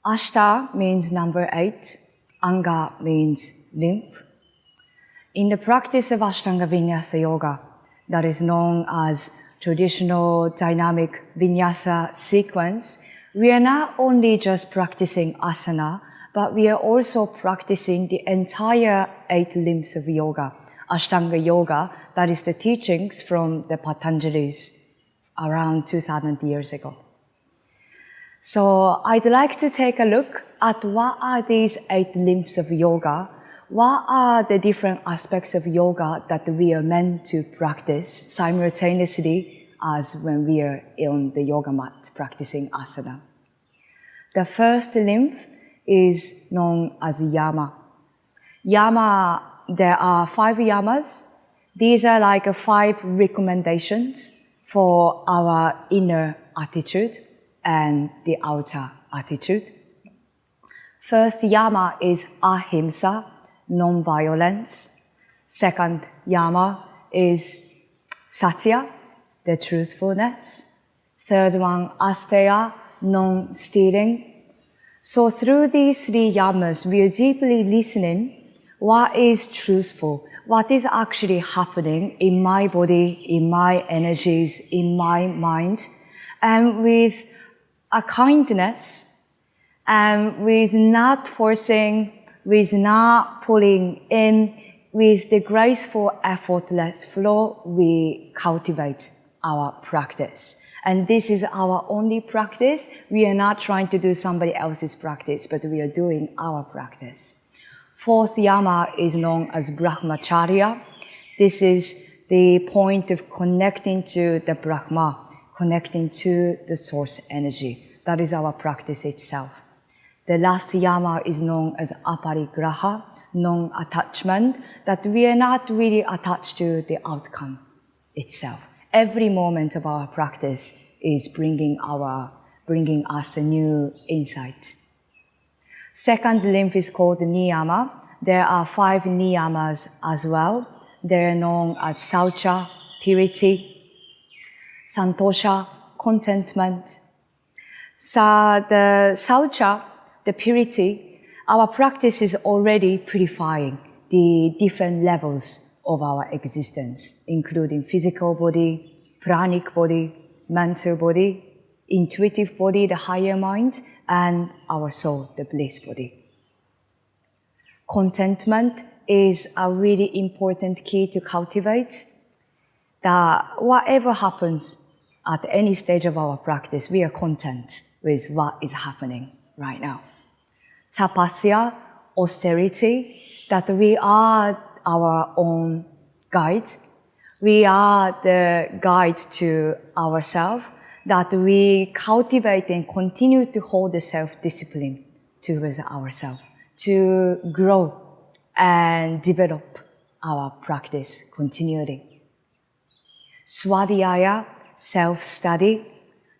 Ashta means number 8. Anga means lymph. In the practice of Ashtanga Vinyasa Yoga, that is known as traditional dynamic vinyasa sequence, we are not only just practicing asana, but we are also practicing the entire 8 limbs of yoga. Ashtanga Yoga, that is the teachings from the Patanjalis around 2000 years ago. So I'd like to take a look at what are these 8 limbs of yoga, what are the different aspects of yoga that we are meant to practice simultaneously as when we are on the yoga mat practicing asana. The first limb is known as Yama. Yama, there are 5 Yamas. These are like 5 recommendations for our inner attitude and the outer attitude. First Yama is Ahimsa, non-violence. Second Yama is Satya, the truthfulness. Third one, Asteya, non-stealing. So through these 3 Yamas, we are deeply listening what is truthful, what is actually happening in my body, in my energies, in my mind, and with a kindness, and with not forcing, with not pulling in, with the graceful, effortless flow, we cultivate our practice. And this is our only practice. We are not trying to do somebody else's practice, but we are doing our practice. Fourth Yama is known as Brahmacharya. This is the point of connecting to the Brahma, connecting to the source energy. That is our practice itself. The last Yama is known as Aparigraha, non-attachment, that we are not really attached to the outcome itself. Every moment of our practice is bringing us a new insight. Second limb is called Niyama. There are 5 Niyamas as well. They are known as Saucha, purity, Santosha, contentment. So the Saucha, the purity, our practice is already purifying the different levels of our existence, including physical body, pranic body, mental body, intuitive body, the higher mind, and our soul, the bliss body. Contentment is a really important key to cultivate, that whatever happens at any stage of our practice, we are content with what is happening right now. Tapasya, austerity, that we are our own guide. We are the guide to ourselves, that we cultivate and continue to hold the self-discipline towards ourselves, to grow and develop our practice continually. Svadhyaya, self-study,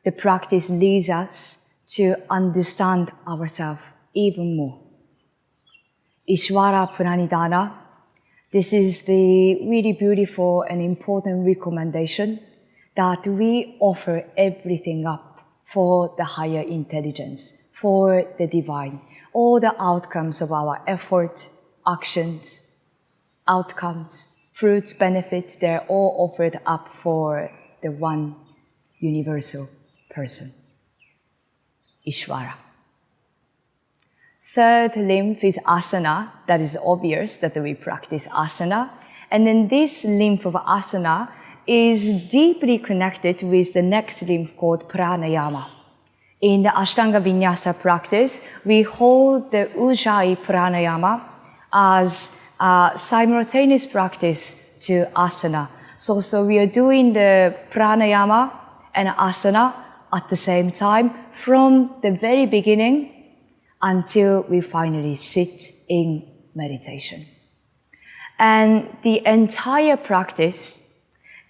the practice leads us to understand ourselves even more. Ishvara Pranidhana, this is the really beautiful and important recommendation that we offer everything up for the higher intelligence, for the divine. All the outcomes of our effort, actions, outcomes, fruits, benefits, they're all offered up for the one universal person, Ishvara. Third limb is asana. That is obvious that we practice asana. And then this limb of asana is deeply connected with the next limb called Pranayama. In the Ashtanga Vinyasa practice, we hold the Ujjayi Pranayama as a simultaneous practice to asana. So we are doing the Pranayama and asana at the same time from the very beginning until we finally sit in meditation. And the entire practice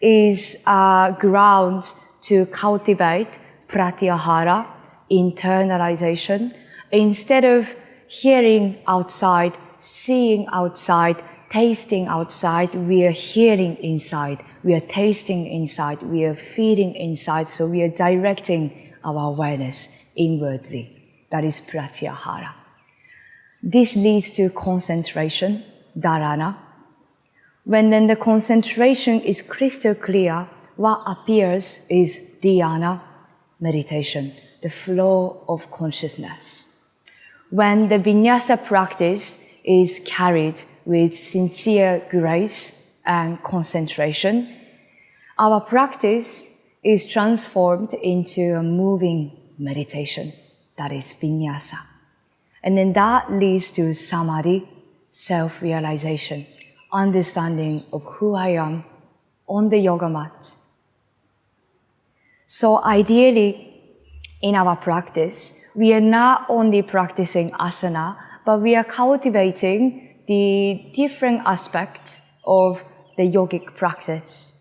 is a ground to cultivate Pratyahara, internalization. Instead of hearing outside, seeing outside, tasting outside, we are hearing inside, we are tasting inside, we are feeling inside, so we are directing our awareness inwardly. that is Pratyahara. This leads to concentration, dharana. When then the concentration is crystal clear, what appears is dhyana, meditation, the flow of consciousness. When the vinyasa practice is carried with sincere grace and concentration, our practice is transformed into a moving meditation, that is vinyasa. And then that leads to samadhi, self-realization, understanding of who I am on the yoga mat. So ideally, in our practice, we are not only practicing asana, but we are cultivating the different aspects of the yogic practice.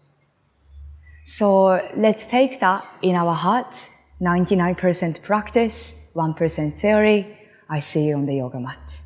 So let's take that in our heart, 99% practice, 1% theory. I see you on the yoga mat.